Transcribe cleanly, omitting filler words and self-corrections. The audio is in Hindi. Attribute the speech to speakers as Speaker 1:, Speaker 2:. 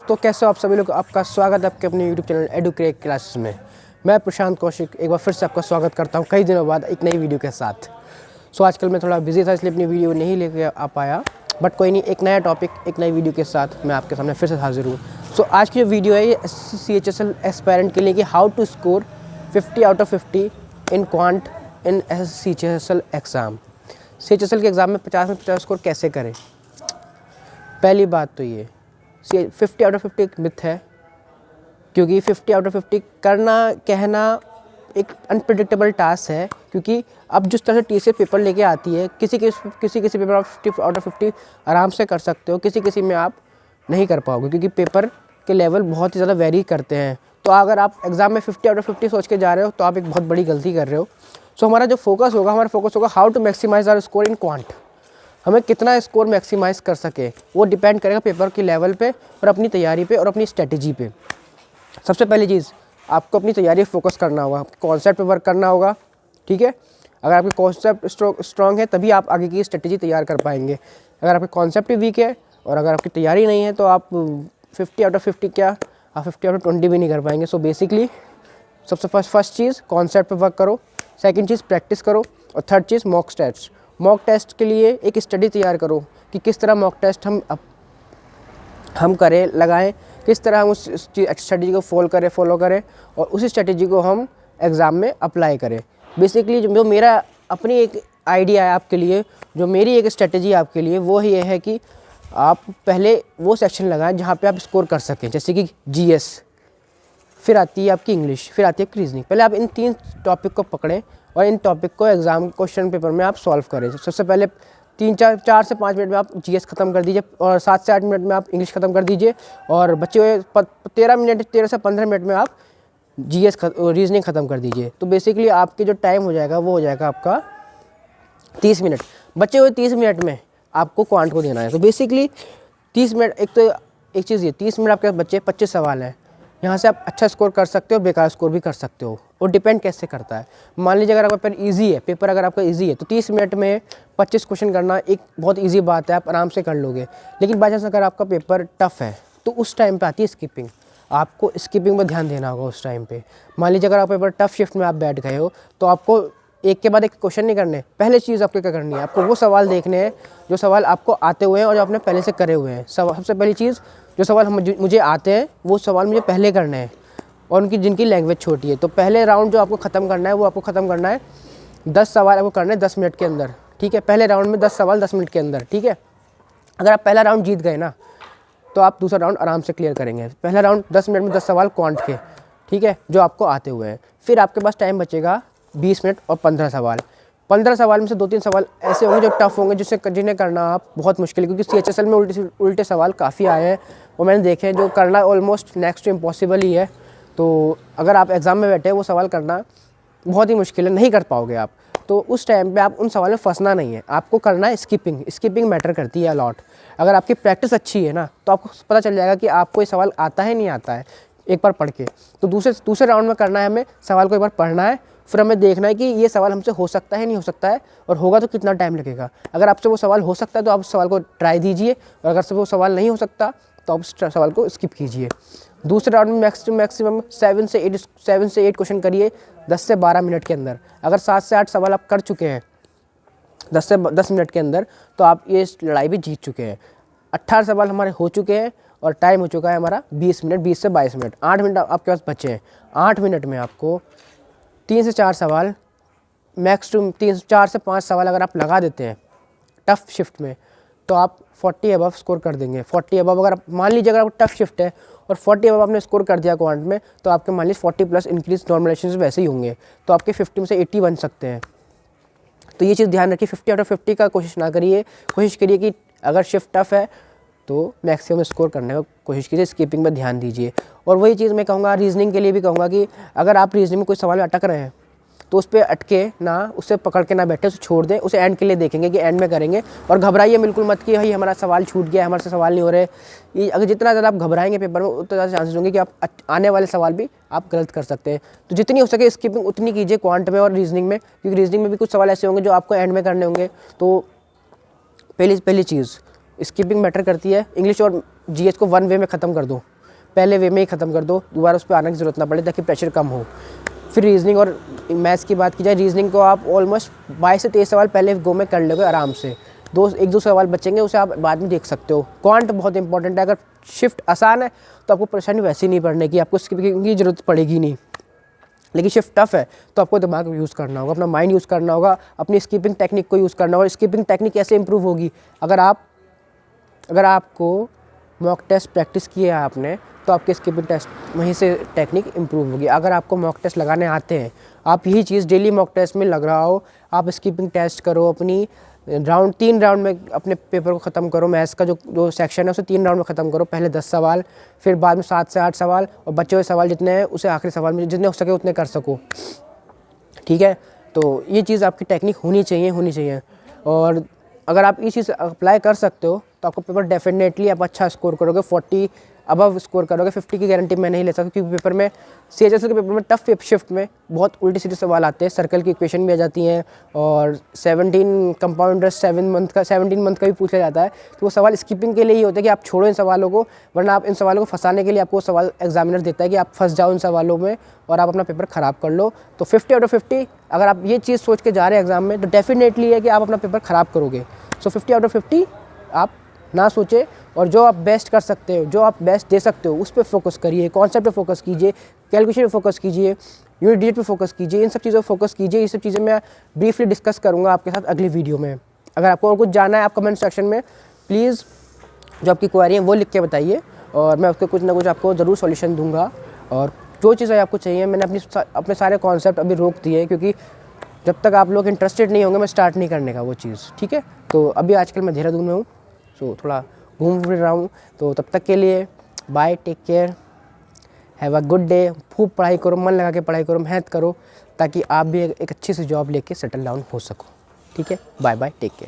Speaker 1: तो कैसे हो आप सभी लोग, आपका स्वागत है आपके अपने YouTube चैनल एडुक्रेक क्लासेस में। मैं प्रशांत कौशिक एक बार फिर से आपका स्वागत करता हूं कई दिनों बाद एक नई वीडियो के साथ। आजकल मैं थोड़ा बिजी था इसलिए अपनी वीडियो नहीं लेके आ पाया, बट कोई नहीं, एक नया टॉपिक एक नई वीडियो के साथ मैं आपके सामने फिर से हाजिर हूँ। आज की जो वीडियो है ये CHSL एस्पायरेंट के लिए कि how to score 50 out of 50 in quant in CHSL exam. CHSL के एग्ज़ाम में 50 में 50 स्कोर कैसे करें। पहली बात तो ये 50 आउट ऑफ 50 एक मिथ है, क्योंकि 50 आउट ऑफ 50 करना कहना एक अनप्रेडिक्टेबल टास्क है। क्योंकि अब जिस तरह से TCS पेपर लेके आती है, किसी पेपर आप 50 आउट ऑफ 50 आराम से कर सकते हो, किसी में आप नहीं कर पाओगे, क्योंकि पेपर के लेवल बहुत ही ज़्यादा वेरी करते हैं। तो अगर आप एग्ज़ाम में 50 आउट ऑफ 50 सोच के जा रहे हो तो आप एक बहुत बड़ी गलती कर रहे हो। हमारा फोकस होगा how to maximize our score in quant. हमें कितना स्कोर मैक्सिमाइज़ कर सके वो डिपेंड करेगा पेपर के लेवल पे और अपनी तैयारी पे और अपनी स्ट्रेटजी पे। सबसे पहली चीज़, आपको अपनी तैयारी फोकस करना होगा, कॉन्सेप्ट पे वर्क करना होगा, ठीक है। अगर आपके कॉन्सेप्ट स्ट्रॉन्ग है तभी आप आगे की स्ट्रेटजी तैयार कर पाएंगे। अगर आपके कॉन्सेप्ट ही वीक है और अगर आपकी तैयारी नहीं है तो आप 50 आउट ऑफ 50 क्या, आप 50 आउट ऑफ 20 भी नहीं कर पाएंगे। बेसिकली सबसे फर्स्ट चीज़ कॉन्सेप्ट पे वर्क करो, सेकंड चीज़ प्रैक्टिस करो और थर्ड चीज़ मॉक टेस्ट। मॉक टेस्ट के लिए एक स्टडी तैयार करो कि किस तरह मॉक टेस्ट हम करें, लगाएं, किस तरह हम उस स्ट्रेटजी को फॉलो करें और उसी स्ट्रेटजी को हम एग्ज़ाम में अप्लाई करें। बेसिकली जो मेरा अपनी एक आइडिया है आपके लिए, जो मेरी एक स्ट्रेटजी है आपके लिए, वो ये है कि आप पहले वो सेक्शन लगाएं जहाँ पे आप स्कोर कर सकें, जैसे कि GS, फिर आती है आपकी इंग्लिश, फिर आती है आपकी रीजनिंग। पहले आप इन 3 टॉपिक को पकड़ें और इन टॉपिक को एग्ज़ाम क्वेश्चन पेपर में आप सॉल्व करें। सबसे पहले 4 से 5 मिनट में आप GS ख़त्म कर दीजिए और 7 से 8 मिनट में आप इंग्लिश ख़त्म कर दीजिए और बचे हुए 13 से 15 मिनट में आप GS रीजनिंग ख़त्म कर दीजिए। तो बेसिकली आपके जो टाइम हो जाएगा वो हो जाएगा आपका 30 मिनट। बचे हुए 30 मिनट में आपको क्वांट को देना है। तो बेसिकली 30 मिनट, एक चीज़ ये 30 मिनट आपके बच्चे 25 सवाल हैं, यहाँ से आप अच्छा स्कोर कर सकते हो, बेकार स्कोर भी कर सकते हो। और डिपेंड कैसे करता है, मान लीजिए अगर आपका पेपर अगर आपका इजी है तो 30 मिनट में 25 क्वेश्चन करना एक बहुत इजी बात है, आप आराम से कर लोगे। लेकिन बाई चांस अगर आपका पेपर टफ है तो उस टाइम पे आती है स्किपिंग। आपको स्किपिंग पर ध्यान देना होगा उस टाइम पे। मान लीजिए अगर आप पेपर टफ शिफ्ट में आप बैठ गए हो तो आपको एक के बाद एक क्वेश्चन नहीं करने। पहले चीज़ आपको क्या करनी है, आपको वो सवाल देखने हैं जो सवाल आपको आते हुए हैं और जो आपने पहले से करे हुए हैं। सबसे पहली चीज़, जो सवाल मुझे आते हैं वो सवाल मुझे पहले करने हैं और जिनकी लैंग्वेज छोटी है। तो पहले राउंड जो आपको ख़त्म करना है वो आपको ख़त्म करना है 10 सवाल आपको करने हैं 10 मिनट के अंदर, ठीक है। पहले राउंड में 10 सवाल 10 मिनट के अंदर, ठीक है। अगर आप पहला राउंड जीत गए ना तो आप दूसरा राउंड आराम से क्लियर करेंगे। पहला राउंड 10 मिनट में 10 सवाल क्वांट के, ठीक है, जो आपको आते हुए हैं। फिर आपके पास टाइम बचेगा 20 मिनट और 15 सवाल। 15 सवाल में से 2-3 सवाल ऐसे होंगे जो टफ होंगे, जिन्हें करना आप बहुत मुश्किल है, क्योंकि CHSL में उल्टे सवाल काफ़ी आए हैं और मैंने देखे हैं जो करना ऑलमोस्ट नेक्स्ट टू इम्पॉसिबल ही है। तो अगर आप एग्ज़ाम में बैठे वो सवाल करना बहुत ही मुश्किल है, नहीं कर पाओगे आप। तो उस टाइम पे आप उन सवालों में फंसना नहीं है, आपको करना है स्किपिंग मैटर करती है अलॉट। अगर आपकी प्रैक्टिस अच्छी है ना तो आपको पता चल जाएगा कि आपको ये सवाल आता है नहीं आता है एक बार पढ़ के। तो दूसरे राउंड में करना है हमें, सवाल को एक बार पढ़ना है, फिर हमें देखना है कि ये सवाल हमसे हो सकता है नहीं हो सकता है, और होगा तो कितना टाइम लगेगा। अगर आपसे वो सवाल हो सकता है तो आप उस सवाल को ट्राई दीजिए, और अगर से वो सवाल नहीं हो सकता तो आप उस सवाल को स्किप कीजिए। दूसरे राउंड में मैक्सिमम 7 से 8 क्वेश्चन करिए 10 से 12 मिनट के अंदर। अगर 7 से 8 सवाल आप कर चुके हैं 10 मिनट के अंदर तो आप ये लड़ाई भी जीत चुके हैं। 18 सवाल हमारे हो चुके हैं और टाइम हो चुका है हमारा 20 से 22 मिनट। 8 मिनट आपके पास बचे हैं। 8 मिनट में आपको 3 से 4 सवाल, मैक्स टू 4 से 5 सवाल अगर आप लगा देते हैं टफ़ शिफ्ट में तो आप 40 अबव स्कोर कर देंगे। 40 अबव अगर मान लीजिए अगर आपको टफ़ शिफ्ट है और 40 अबव आपने स्कोर कर दिया क्वांट में, तो आपके मान लीजिए 40+ इंक्रीज नॉर्मलाइजेशन से वैसे ही होंगे, तो आपके 50 में से 80 बन सकते हैं। तो ये चीज़ ध्यान रखिए, 50 आउट ऑफ 50 का कोशिश ना करिए। कोशिश करिए कि अगर शिफ्ट टफ है तो मैक्सिमम स्कोर करने का कोशिश कीजिए, स्किपिंग पर ध्यान दीजिए। और वही चीज़ मैं कहूँगा रीजनिंग के लिए भी कहूँगा कि अगर आप रीजनिंग में कोई सवाल में अटक रहे हैं तो उस पर अटके ना, उससे पकड़ के ना बैठे, उसे छोड़ दें, उसे एंड के लिए देखेंगे कि एंड में करेंगे। और घबराइए बिल्कुल मत कि भाई हमारा सवाल छूट गया, हमारे से सवाल नहीं हो रहे। ये अगर जितना ज़्यादा आप घबराएंगे पेपर में उतना ज़्यादा चांसेस होंगे कि आप आने वाले सवाल भी आप गलत कर सकते हैं। तो जितनी हो सके स्किपिंग उतनी कीजिए क्वांट में और रीजनिंग में, क्योंकि रीजनिंग में भी कुछ सवाल ऐसे होंगे जो आपको एंड में करने होंगे। तो पहली चीज़ स्किपिंग मैटर करती है। इंग्लिश और GS को 1 वे में ख़त्म कर दो, पहले वे में ही ख़त्म कर दो, दोबारा उस पर आने की ज़रूरत ना पड़े, ताकि प्रेशर कम हो। फिर रीजनिंग और मैथ्स की बात की जाए, रीजनिंग को आप ऑलमोस्ट 22 से 23 सवाल पहले गो में कर लोगे आराम से। एक दो सवाल बचेंगे, उसे आप बाद में देख सकते हो। क्वांट बहुत इंपॉर्टेंट है, अगर शिफ्ट आसान है तो आपको परेशानी वैसे नहीं पड़ने की, आपको स्किपिंग की ज़रूरत पड़ेगी नहीं। लेकिन शिफ्ट टफ है तो आपको दिमाग यूज़ करना होगा, अपना माइंड यूज़ करना होगा, अपनी स्किपिंग टेक्निक को यूज़ करना होगा। स्किपिंग टेक्निक कैसे इंप्रूव होगी, अगर आपको मॉक टेस्ट प्रैक्टिस किया है आपने, तो आपके स्किपिंग टेस्ट वहीं से टेक्निक इंप्रूव होगी। अगर आपको मॉक टेस्ट लगाने आते हैं, आप यही चीज़ डेली मॉक टेस्ट में लग रहा हो, आप स्किपिंग टेस्ट करो, अपनी 3 राउंड में अपने पेपर को ख़त्म करो। मैथ्स का जो सेक्शन है उसे 3 राउंड में ख़त्म करो, पहले 10 सवाल, फिर बाद में 7 से 8 सवाल, और बचे हुए सवाल जितने हैं उसे आखिरी सवाल में जितने हो सके उतने कर सको, ठीक है। तो ये चीज़ आपकी टेक्निक होनी चाहिए। और अगर आप ये चीज़ अप्लाई कर सकते हो तो आपको पेपर डेफिनेटली आप अच्छा स्कोर करोगे, 40 अबव स्कोर करोगे। 50 की गारंटी मैं नहीं ले सकता, क्योंकि पेपर में CHSL के पेपर में टफ शिफ्ट में बहुत उल्टी सीधे सवाल आते हैं, सर्कल की इक्वेशन भी आ जाती हैं, और 17 कंपाउंड इंटरेस्ट 17 मंथ का भी पूछा जाता है। तो वो सवाल स्किपिंग के लिए ही होता है कि आप छोड़ो इन सवालों को, वरना आप इन सवालों को फंसाने के लिए आपको सवाल एग्जामिनर देता है कि आप फंस जाओ इन सवालों में और आप अपना पेपर ख़राब कर लो। तो 50 आउट ऑफ 50 अगर आप ये चीज़ सोच के जा रहे हैं एग्जाम में, तो डेफिनेटली है कि आप अपना पेपर ख़राब करोगे। सो 50 आउट ऑफ 50 आप ना सोचें, और जो आप बेस्ट कर सकते हो, जो आप बेस्ट दे सकते हो, उस पर फोकस करिए, कॉन्सेप्ट पे फोकस कीजिए, कैलकुलेशन पे फोकस कीजिए, यूनिट डिजिट पे फोकस कीजिए, इन सब चीज़ों पे फोकस कीजिए। ये सब चीज़ें मैं ब्रीफली डिस्कस करूँगा आपके साथ अगली वीडियो में। अगर आपको और कुछ जानना है, आप कमेंट सेक्शन में प्लीज़ जो आपकी क्वेरी है वो लिख के बताइए, और मैं उसके कुछ ना कुछ आपको ज़रूर सॉल्यूशन दूंगा। और जो चीज़ें आपको चाहिए, मैंने अपने सारे कॉन्सेप्ट अभी रोक दिए, क्योंकि जब तक आप लोग इंटरेस्टेड नहीं होंगे मैं स्टार्ट नहीं करने का वो चीज़, ठीक है। तो अभी आजकल मैं देहरादून में हूँ, सो थोड़ा घूम फिर रहा हूँ। तो तब तक के लिए bye, take care, have a good day. खूब पढ़ाई करो, मन लगा के पढ़ाई करो, मेहनत करो, ताकि आप भी एक अच्छी सी जॉब लेके सेटल डाउन हो सको, ठीक है। Bye bye, take care.